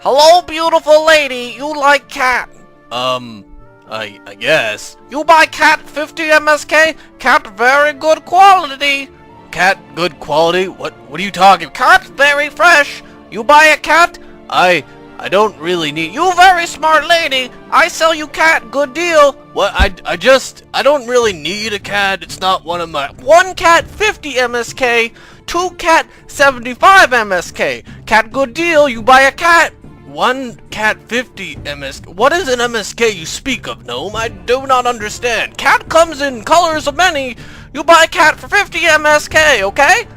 Hello, beautiful lady. You like cat? I guess. You buy cat 50 MSK? Cat very good quality. Cat good quality? What are you talking? Cat very fresh. You buy a cat? I don't really need. You very smart lady. I sell you cat, good deal. What? I don't really need a cat. It's not one of my. One cat 50 MSK. Two cat 75 MSK. Cat good deal. You buy a cat. One cat 50 MSK. What is an MSK you speak of, Gnome? I do not understand. Cat comes in colors of many. You buy a cat for 50 MSK, okay?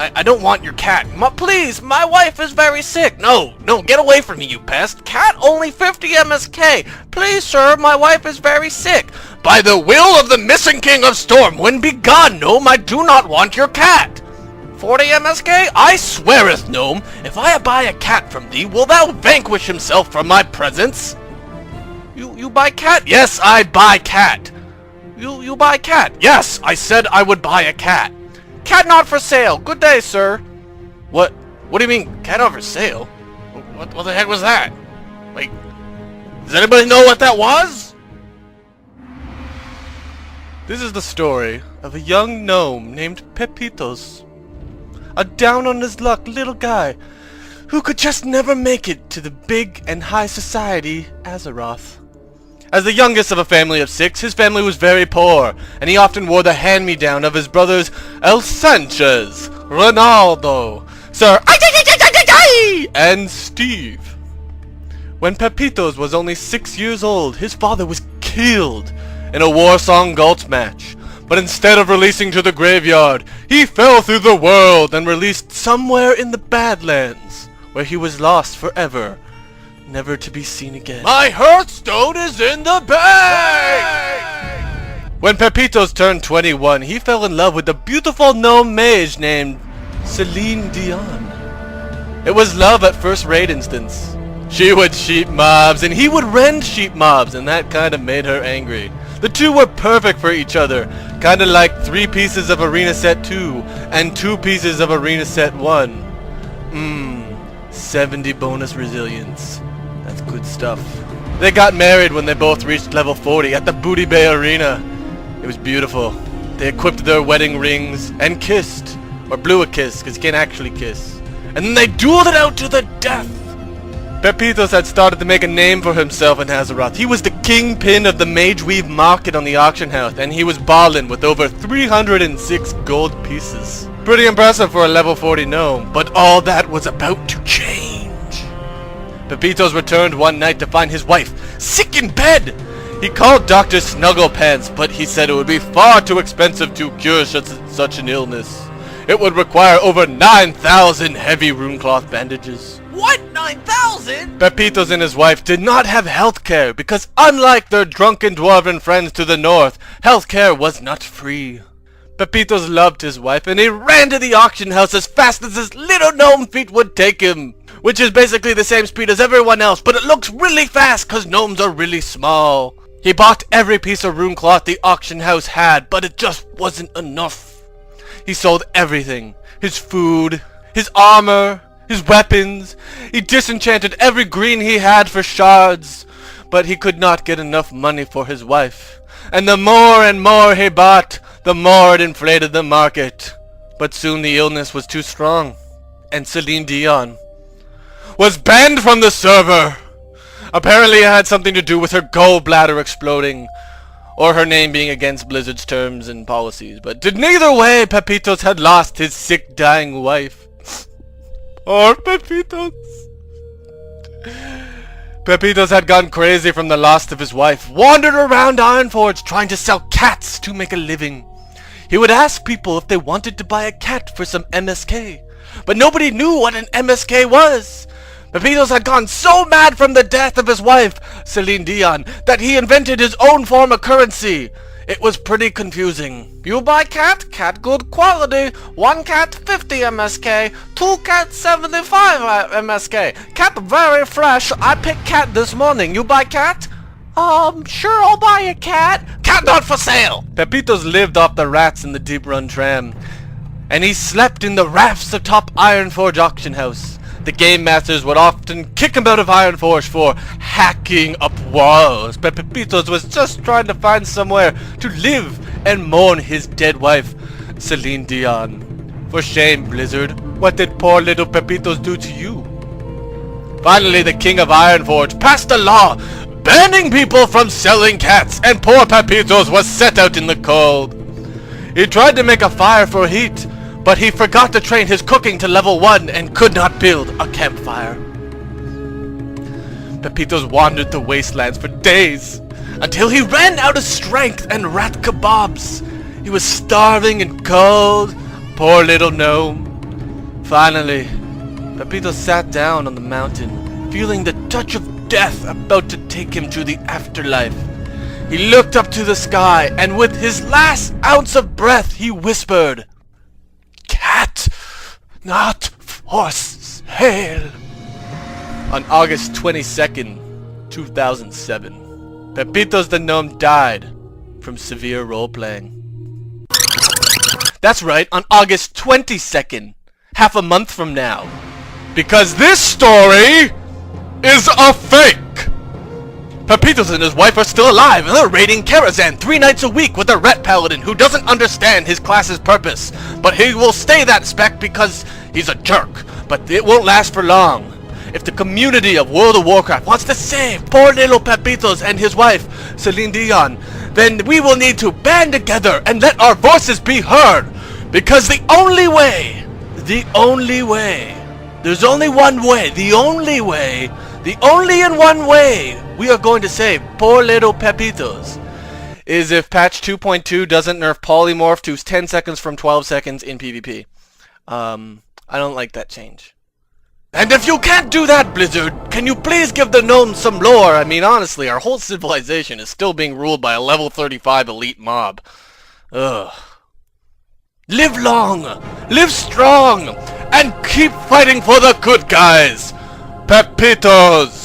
I don't want your cat. Please, my wife is very sick. No, get away from me, you pest. Cat only 50 MSK. Please, sir, my wife is very sick. By the will of the missing king of Stormwind, be gone, Gnome. I do not want your cat. 40 MSK? I sweareth, Gnome, if I buy a cat from thee, will thou vanquish himself from my presence? You buy cat? Yes, I buy cat. You buy cat? Yes, I said I would buy a cat. Cat not for sale. Good day, sir. What do you mean, cat not for sale? What the heck was that? Like, does anybody know what that was? This is the story of a young gnome named Pepitoz. A down-on-his-luck little guy who could just never make it to the big and high society Azeroth. As the youngest of a family of 6, his family was very poor, and he often wore the hand-me-down of his brothers El Sanchez, Ronaldo, Sir and Steve. When Pepitoz was only 6 years old, his father was killed in a Warsong Gulch match. But instead of releasing to the graveyard, he fell through the world and released somewhere in the Badlands, where he was lost forever, never to be seen again. My Hearthstone is in the bag! When Pepitoz turned 21, he fell in love with a beautiful gnome mage named Cellinedion. It was love at first rate instance. She would sheep mobs, and he would rend sheep mobs, and that kinda made her angry. The two were perfect for each other, kinda like 3 pieces of Arena Set 2 and 2 pieces of Arena Set 1. 70 bonus resilience. That's good stuff. They got married when they both reached level 40 at the Booty Bay Arena. It was beautiful. They equipped their wedding rings and kissed. Or blew a kiss, because you can't actually kiss. And then they dueled it out to the death! Pepitoz had started to make a name for himself in Azeroth. He was the kingpin of the Mage Weave market on the auction house, and he was ballin' with over 306 gold pieces. Pretty impressive for a level 40 gnome, but all that was about to change. Pepitoz returned one night to find his wife sick in bed. He called Dr. Snugglepants, but he said it would be far too expensive to cure such an illness. It would require over 9,000 heavy runecloth bandages. What? 9,000? Pepitoz and his wife did not have health care because unlike their drunken dwarven friends to the north, health care was not free. Pepitoz loved his wife and he ran to the auction house as fast as his little gnome feet would take him. Which is basically the same speed as everyone else, but it looks really fast cause gnomes are really small. He bought every piece of runecloth the auction house had, but it just wasn't enough. He sold everything. His food, his armor, his weapons. He disenchanted every green he had for shards. But he could not get enough money for his wife. And the more and more he bought, the more it inflated the market. But soon the illness was too strong. And Cellinedion was banned from the server. Apparently it had something to do with her gallbladder exploding. Or her name being against Blizzard's terms and policies. But in neither way, Pepitoz had lost his sick, dying wife. Poor Pepitoz. Pepitoz had gone crazy from the loss of his wife, wandered around Ironforge trying to sell cats to make a living. He would ask people if they wanted to buy a cat for some MSK, but nobody knew what an MSK was. Pepitoz had gone so mad from the death of his wife, Cellinedion, that he invented his own form of currency. It was pretty confusing. You buy cat? Cat good quality. 1 cat 50 MSK. 2 cat 75 MSK. Cat very fresh. I picked cat this morning. You buy cat? Sure, I'll buy a cat. Cat not for sale. Pepitoz lived off the rats in the Deep Run tram, and he slept in the rafts atop Ironforge auction house. The game masters would often kick him out of Ironforge for hacking up walls, but Pepitoz was just trying to find somewhere to live and mourn his dead wife, Cellinedion. For shame, Blizzard. What did poor little Pepitoz do to you? Finally, the king of Ironforge passed a law banning people from selling cats, and poor Pepitoz was set out in the cold. He tried to make a fire for heat, but he forgot to train his cooking to level 1 and could not build a campfire. Pepitoz wandered the wastelands for days, until he ran out of strength and rat kebabs. He was starving and cold, poor little gnome. Finally, Pepitoz sat down on the mountain, feeling the touch of death about to take him to the afterlife. He looked up to the sky, and with his last ounce of breath, he whispered, "Cat, not for sale." On August 22nd, 2007, Pepitoz the gnome died from severe role-playing. That's right, on August 22nd, half a month from now. Because this story is a fake! Pepitoz and his wife are still alive, and they're raiding Karazhan 3 nights a week with a rat paladin who doesn't understand his class's purpose. But he will stay that spec because he's a jerk, but it won't last for long. If the community of World of Warcraft wants to save poor little Pepitoz and his wife, Cellinedion, then we will need to band together and let our voices be heard. Because the only way, there's only one way, the only and one way we are going to save poor little Pepitoz is if patch 2.2 doesn't nerf polymorph to 10 seconds from 12 seconds in PvP. I don't like that change. And if you can't do that, Blizzard, can you please give the gnomes some lore? I mean, honestly, our whole civilization is still being ruled by a level 35 elite mob. Ugh. Live long, live strong, and keep fighting for the good guys. Pepitoz!